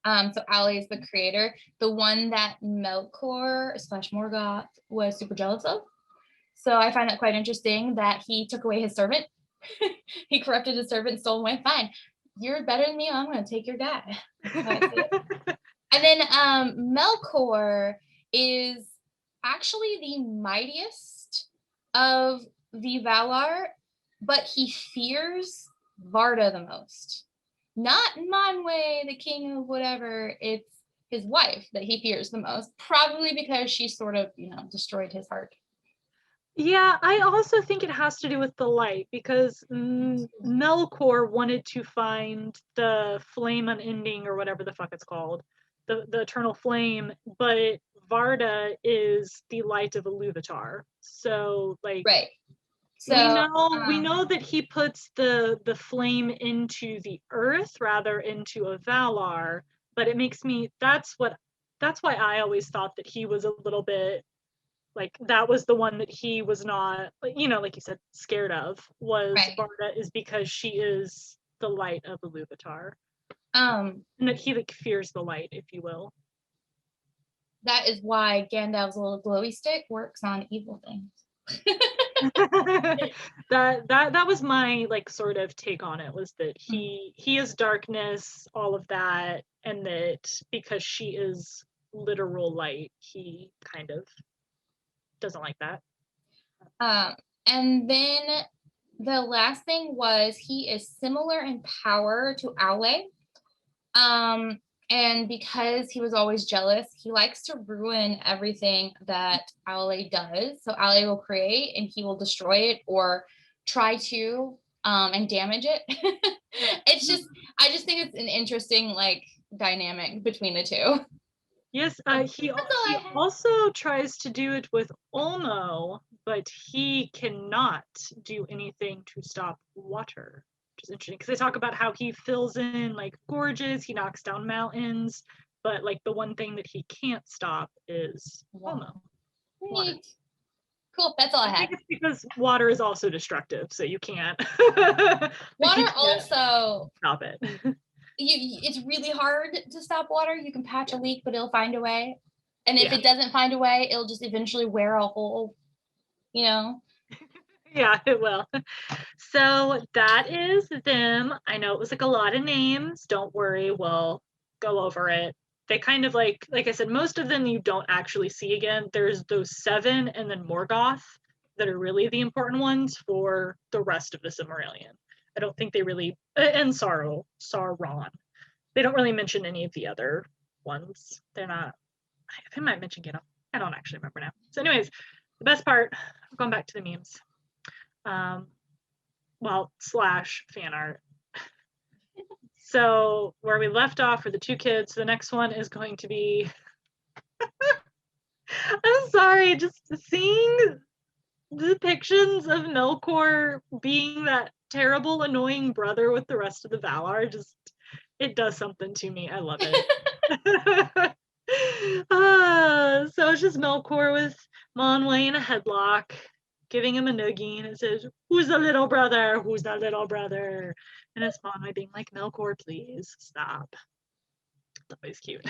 So Aule is the creator, the one that Melkor / Morgoth was super jealous of. So I find that quite interesting that he took away his servant. He corrupted his servant and stole him away. Fine, you're better than me. I'm going to take your guy. And then Melkor is actually the mightiest of the Valar, but he fears Varda the most. Not Manwë, the king of whatever. It's his wife that he fears the most, probably because she sort of, destroyed his heart. Yeah, I also think it has to do with the light, because Melkor wanted to find the flame unending, or whatever the fuck it's called, the eternal flame, but Varda is the light of Iluvatar. So like, right. So we know that he puts the flame into the earth rather into a Valar, but it makes me, that's why I always thought that he was a little bit like, that was the one that he was not, like you said, scared of, was right. Varda, is because she is the light of Iluvatar. And that he like fears the light, if you will. That is why Gandalf's little glowy stick works on evil things. that was my like sort of take on it, was that he is darkness, all of that, and that because she is literal light, he kind of doesn't like that. And then the last thing was he is similar in power to Aule. And because he was always jealous, he likes to ruin everything that Ale does. So Ale will create and he will destroy it or try to and damage it. It's just, I just think it's an interesting like dynamic between the two. Yes, he That's all I have. also tries to do it with Olmo, but he cannot do anything to stop water, which is interesting because they talk about how he fills in like gorges, he knocks down mountains, but like the one thing that he can't stop is Olmo. Water. Neat. Cool. That's all I I had. think it's because water is also destructive, so you can't. Water also stop it. It's really hard to stop water. You can patch a leak, but it'll find a way. And if Yeah. it doesn't find a way, it'll just eventually wear a hole, you know? Yeah, it will. So that is them. I know it was like a lot of names. Don't worry, we'll go over it. They kind of like I said, most of them you don't actually see again. There's those 7 and then Morgoth that are really the important ones for the rest of the Silmarillion. I don't think they really, and Sauron. They don't really mention any of the other ones. They're not, they might mention Gandalf. I don't actually remember now. So anyways, the best part, going back to the memes. Slash fan art. So where we left off for the 2 kids, the next one is going to be I'm sorry, just seeing depictions of Melkor being that terrible, annoying brother with the rest of the Valar, just it does something to me. I love it. So it's just Melkor with Monway in a headlock, giving him a noogie, and it says, "Who's the little brother? Who's the little brother?" And it's Monway being like, "Melkor, please stop." It's always cute.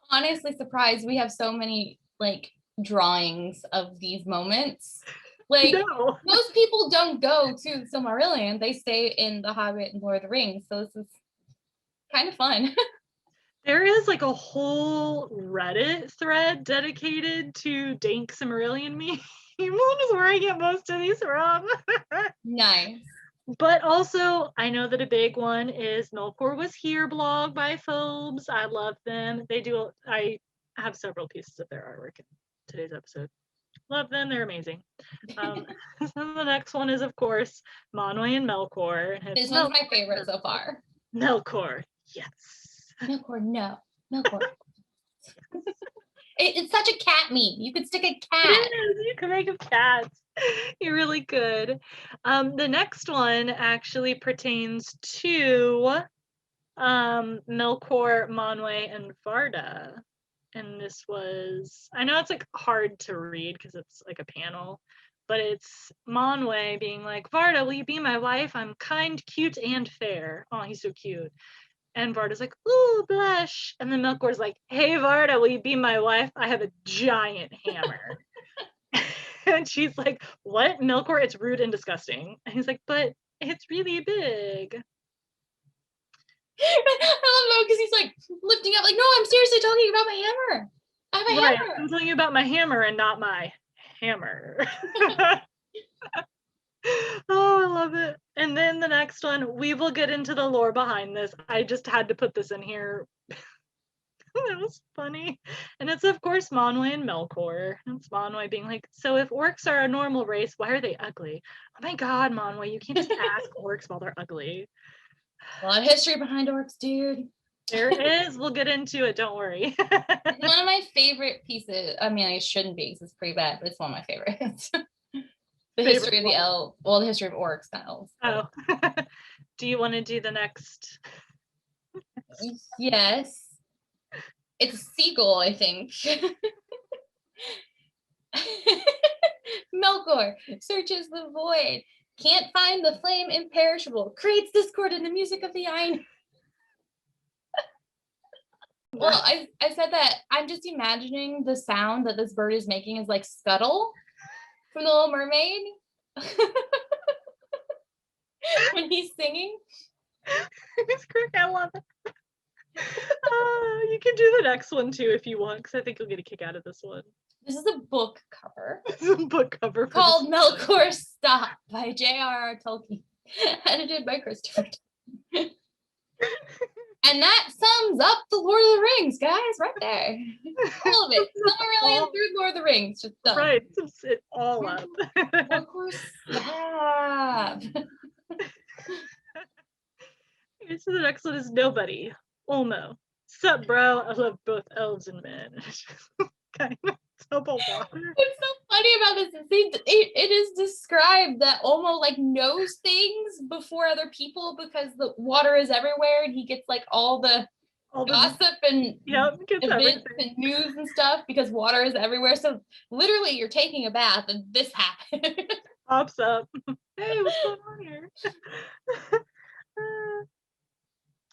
Honestly surprised we have so many like drawings of these moments. Like No. most people don't go to Silmarillion, they stay in The Hobbit and Lord of the Rings. So this is kind of fun. There is like a whole Reddit thread dedicated to Dank Silmarillion memes, which is where I get most of these from. Nice. But also, I know that a big one is Melkor Was Here blog by Phobes. I love them. I have several pieces of their artwork in today's episode. Love them. They're amazing. The next one is, of course, Monway and Melkor. This one's my favorite so far. Melkor, yes. Melkor, no. Melkor. It's such a cat meme. You could stick a cat. It is. You can make a cat. You really could. The next one actually pertains to Melkor, Monway, and Varda. And this was, I know it's like hard to read because it's like a panel, but it's Monway being like, "Varda, will you be my wife? I'm kind, cute, and fair." Oh, he's so cute. And Varda's like, "Ooh, blush." And then Melkor's like, "Hey, Varda, will you be my wife? I have a giant hammer." And she's like, "What? Melkor, it's rude and disgusting." And he's like, "But it's really big." I love because he's like lifting up, like, "No, I'm seriously talking about my hammer. I have a hammer. I'm telling you about my hammer and not my hammer." Oh, I love it. And then the next one, we will get into the lore behind this. I just had to put this in here. That was funny. And it's, of course, Monway and Melkor. And it's Monway being like, "So if orcs are a normal race, why are they ugly?" Oh my god, Monway, you can't just ask orcs while they're ugly. A lot of history behind orcs, dude. There is. We'll get into it. Don't worry. It's one of my favorite pieces. I mean, it shouldn't be because it's pretty bad, but it's one of my favorites. The history of the elves. Well, the history of orcs, not elves. Oh. Do you want to do the next? Yes. It's a seagull, I think. Melkor searches the void. Can't find the flame imperishable. Creates discord in the music of the Ain. Well, I said that I'm just imagining the sound that this bird is making is like Scuttle from The Little Mermaid. When he's singing. It's great. I love it. You can do the next one too if you want, because I think you'll get a kick out of this one. This is a book cover. This is a book cover called Melkor Stop by J.R.R. Tolkien, edited by Christopher. And that sums up the Lord of the Rings, guys, right there. All of it. Silmarillion through Lord of the Rings, just done. Right, just it all up. Of course, stop. Okay, so the next one is Nobody. Olmo. Sup, bro? I love both elves and men. Kind of tub of water. What's so funny about this is it is described that Olmo like knows things before other people because the water is everywhere and he gets like all the gossip and events and news and stuff because water is everywhere. So literally you're taking a bath and this happens. Pops up. Hey, what's going on here?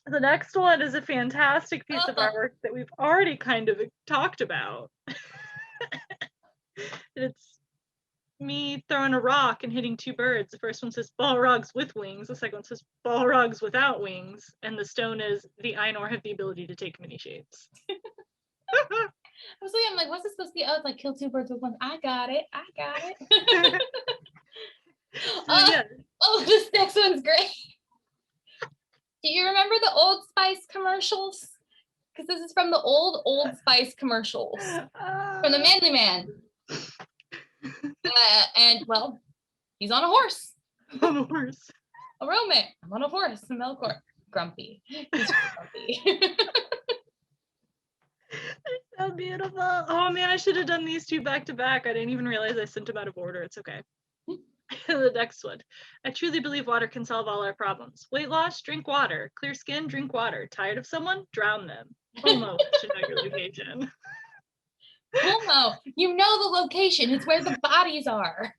The next one is a fantastic piece of artwork that we've already kind of talked about. It's me throwing a rock and hitting two birds. The first one says Balrogs with wings. The second one says Balrogs without wings. And the stone is the Ainur have the ability to take many shapes. I'm like, what's this supposed to be? I was like, kill two birds with one. I got it. Oh, this next one's great. Do you remember the Old Spice commercials? Because this is from the Old Spice commercials from the Manly Man. And well, he's on a horse. On a horse. A romance. I'm on a horse. Melkor. Grumpy. He's grumpy. So beautiful. Oh man, I should have done these two back to back. I didn't even realize I sent them out of order. It's okay. The next one. I truly believe water can solve all our problems. Weight loss, drink water. Clear skin, drink water. Tired of someone? Drown them. Homo, should know your location. Homo, you know the location. It's where the bodies are.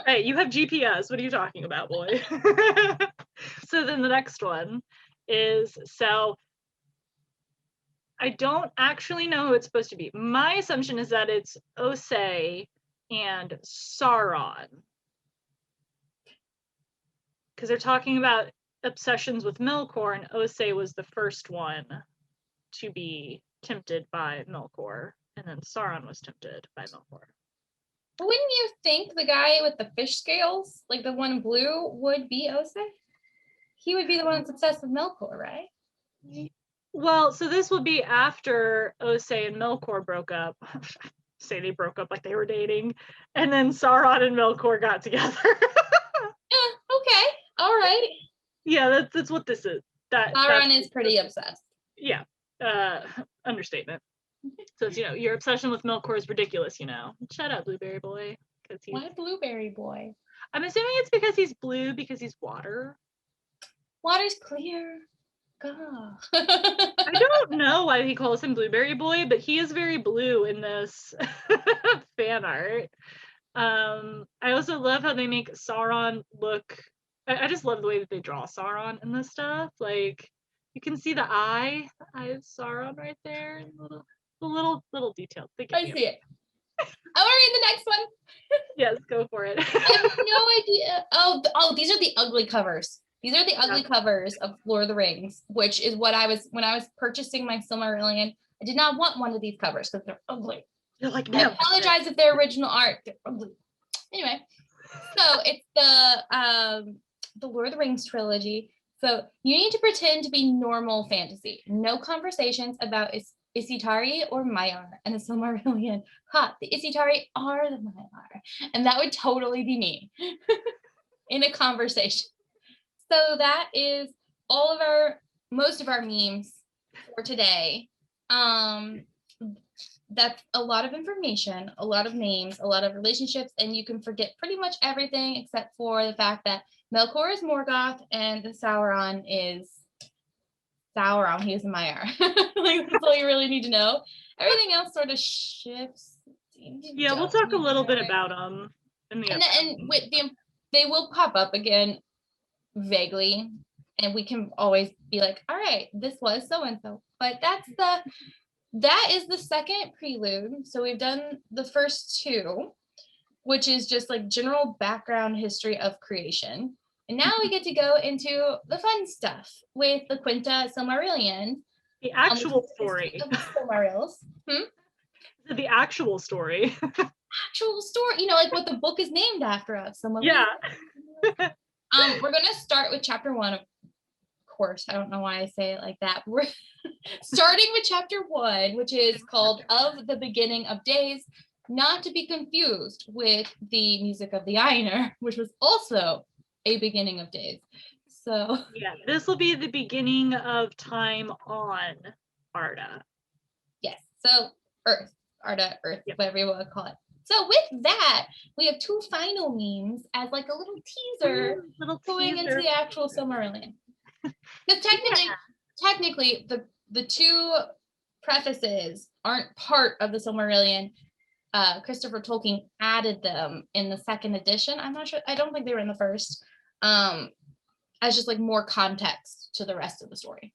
Hey, you have GPS. What are you talking about, boy? So then the next one is, so I don't actually know who it's supposed to be. My assumption is that it's Osei and Sauron. Because they're talking about obsessions with Melkor, and Osei was the first one to be tempted by Melkor, and then Sauron was tempted by Melkor. Wouldn't you think the guy with the fish scales, like the one in blue, would be Osei? He would be the one that's obsessed with Melkor, right? Well, so this would be after Osei and Melkor broke up. Say they broke up like they were dating, and then Sauron and Melkor got together. Okay, all right. Yeah, that's what this is. Sauron is pretty obsessed. Yeah, understatement. So it's, your obsession with Melkor is ridiculous, Shut up, Blueberry Boy. Why Blueberry Boy? I'm assuming it's because he's blue, because he's water. Water's clear. God. I don't know why he calls him Blueberry Boy, but he is very blue in this fan art. I also love how they make Sauron look. I just love the way that they draw Sauron in this stuff. Like, you can see the eye of Sauron right there, and the little detail. I see it. I want to read the next one. Yes, go for it. I have no idea. Oh, these are the ugly covers. These are the ugly covers of Lord of the Rings, which is what when I was purchasing my Silmarillion, I did not want one of these covers because they're ugly. You're like, I apologize if they're original art. They're ugly. Anyway, so it's the Lord of the Rings trilogy. So you need to pretend to be normal fantasy. No conversations about Isitari or Maiar and the Silmarillion. The Isitari are the Maiar. And that would totally be me in a conversation. So that is most of our memes for today. That's a lot of information, a lot of names, a lot of relationships, and you can forget pretty much everything except for the fact that Melkor is Morgoth and Sauron is Sauron. He is Maiar. Like, that's all you really need to know. Everything else sort of shifts. Yeah, we'll talk a little bit about them in the and they will pop up again vaguely, and we can always be like, all right, this was so and so. But that is the second prelude. So we've done the first two, which is just like general background history of creation. And now we get to go into the fun stuff with the Quinta Silmarillion. The actual story. Of the Silmarils. The actual story. Actual story. Like what the book is named after of. Yeah. We're going to start with chapter 1, of course. I don't know why I say it like that. We're starting with chapter 1, which is called Of the Beginning of Days, not to be confused with the Music of the Aener, which was also a beginning of days. So yeah, this will be the beginning of time on Arda. yes, so Earth, Arda, Earth, Yep. whatever you want to call it. So with that, we have 2 final memes as like a little teaser going into the actual Silmarillion. Because technically, the 2 prefaces aren't part of the Silmarillion. Christopher Tolkien added them in the 2nd edition. I'm not sure. I don't think they were in the first. As just like more context to the rest of the story.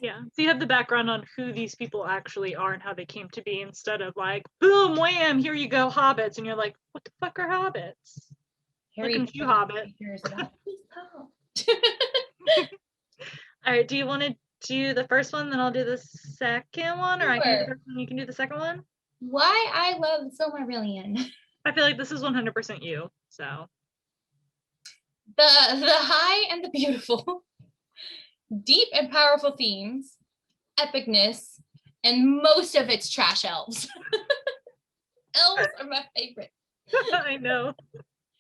Yeah, so you have the background on who these people actually are and how they came to be, instead of like, boom, wham, here you go, hobbits, and you're like, what the fuck are hobbits? Harry Looking few hobbits. All right, do you want to do the first one, then I'll do the second one, or I can do the first one, you can do the second one? Why I love Silmarillion. I feel like this is 100% you, so. The high and the beautiful, deep and powerful themes, epicness, and most of it's trash elves. Elves are my favorite. I know.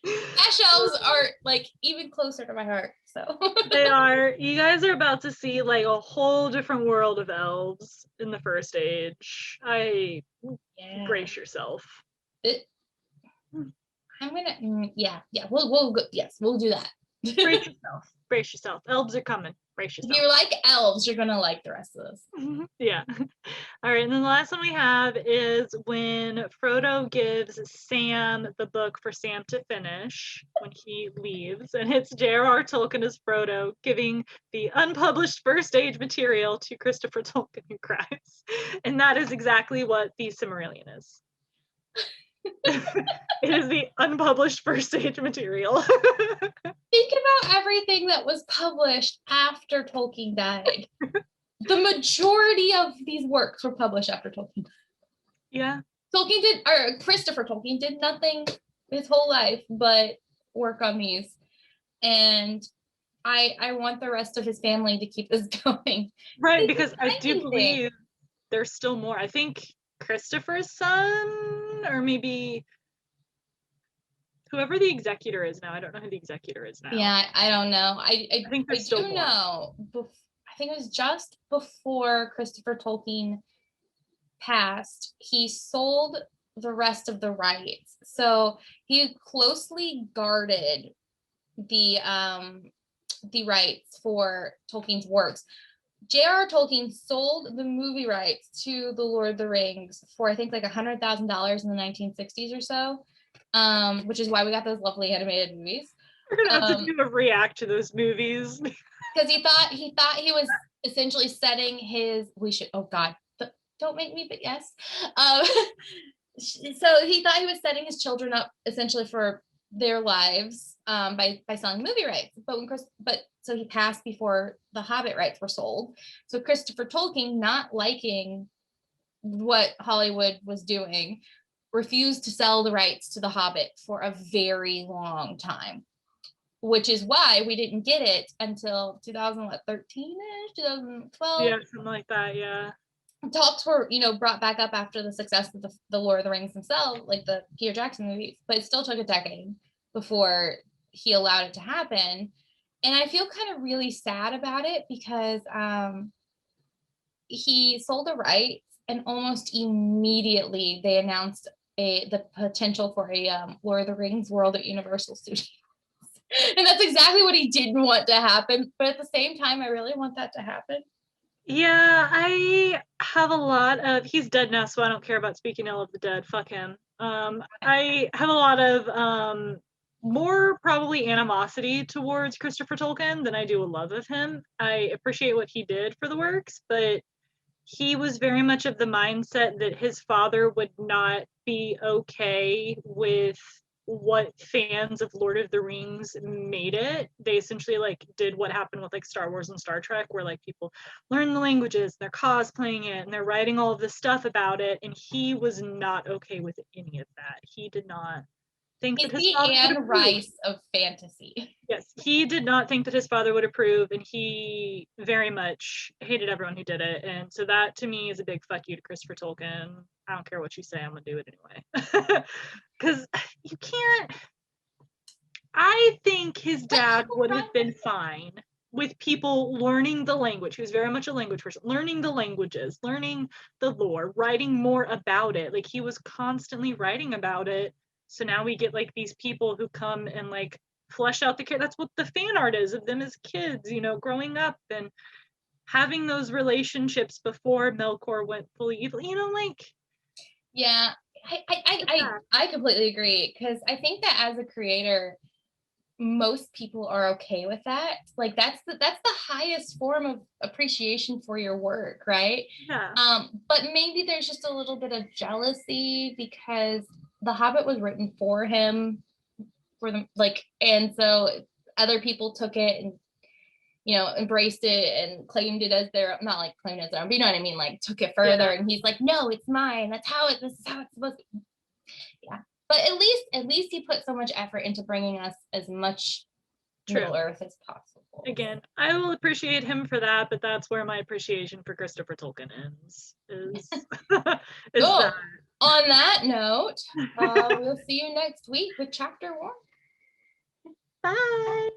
Trash elves are like even closer to my heart. So they are. You guys are about to see like a whole different world of elves in the first age. Brace yourself. I'm gonna we'll go, yes, we'll do that. Brace yourself. Elves are coming. Brace yourself. If you like elves, you're gonna like the rest of this. Yeah. All right, and then the last one we have is when Frodo gives Sam the book for Sam to finish when he leaves, and it's J.R.R. Tolkien as Frodo giving the unpublished first age material to Christopher Tolkien, who cries. And that is exactly what the Silmarillion is. It is the unpublished first stage material. Think about everything that was published after Tolkien died. The majority of these works were published after Tolkien. Yeah. Christopher Tolkien did nothing his whole life but work on these. And I want the rest of his family to keep this going. Right, because I do believe there's still more. I think Christopher's son, or maybe whoever the executor is now. I don't know who the executor is now. Yeah, I don't know. I think there's still more. Know. I think it was just before Christopher Tolkien passed, he sold the rest of the rights. So he closely guarded the rights for Tolkien's works. J.R.R. Tolkien sold the movie rights to The Lord of the Rings for I think like $100,000 in the 1960s or so, which is why we got those lovely animated movies. We're gonna have to do a react to those movies because he thought he was essentially setting his. Oh God, don't make me. But yes, so he thought he was setting his children up essentially for their lives by selling movie rights. So he passed before the Hobbit rights were sold. So Christopher Tolkien, not liking what Hollywood was doing, refused to sell the rights to the Hobbit for a very long time, which is why we didn't get it until 2013-ish, 2012. Yeah, something like that. Yeah. Talks were, brought back up after the success of the Lord of the Rings themselves, like the Peter Jackson movies, but it still took a decade before he allowed it to happen. And I feel kind of really sad about it because he sold the rights and almost immediately they announced the potential for a Lord of the Rings world at Universal Studios. And that's exactly what he didn't want to happen. But at the same time, I really want that to happen. Yeah, I have a lot of, he's dead now, so I don't care about speaking ill of the dead. Fuck him. I have a lot of more probably animosity towards Christopher Tolkien than I do a love of him. I appreciate what he did for the works, but he was very much of the mindset that his father would not be okay with what fans of Lord of the Rings made it. They essentially did what happened with Star Wars and Star Trek, where people learn the languages, they're cosplaying it, and they're writing all of this stuff about it, and he was not okay with any of that. He did not think He's that his the father would Anne approve. Rice of fantasy. Yes, he did not think that his father would approve, and he very much hated everyone who did it. And so that to me is a big fuck you to Christopher Tolkien. I don't care what you say, I'm gonna do it anyway. Because you can't. I think his dad would have been fine with people learning the language. He was very much a language person, learning the languages, learning the lore, writing more about it. Like he was constantly writing about it. So now we get like these people who come and like flesh out the character. That's what the fan art is of them as kids, you know, growing up and having those relationships before Melkor went fully evil. You know, like Yeah, I completely agree, because I think that as a creator, most people are okay with that. Like that's the highest form of appreciation for your work, right? yeah, But maybe there's just a little bit of jealousy because The Hobbit was written for him, for them, like, and so other people took it and, you know, embraced it and claimed it as their, not like claimed it as their own, but you know what I mean, like took it further, and he's like, no, it's mine, that's how it, this is how it's supposed to. Yeah, but at least he put so much effort into bringing us as much Middle Earth as possible. Again, I will appreciate him for that, but that's where my appreciation for Christopher Tolkien ends. Is So, that. on that note, we'll see you next week with chapter 1. Bye.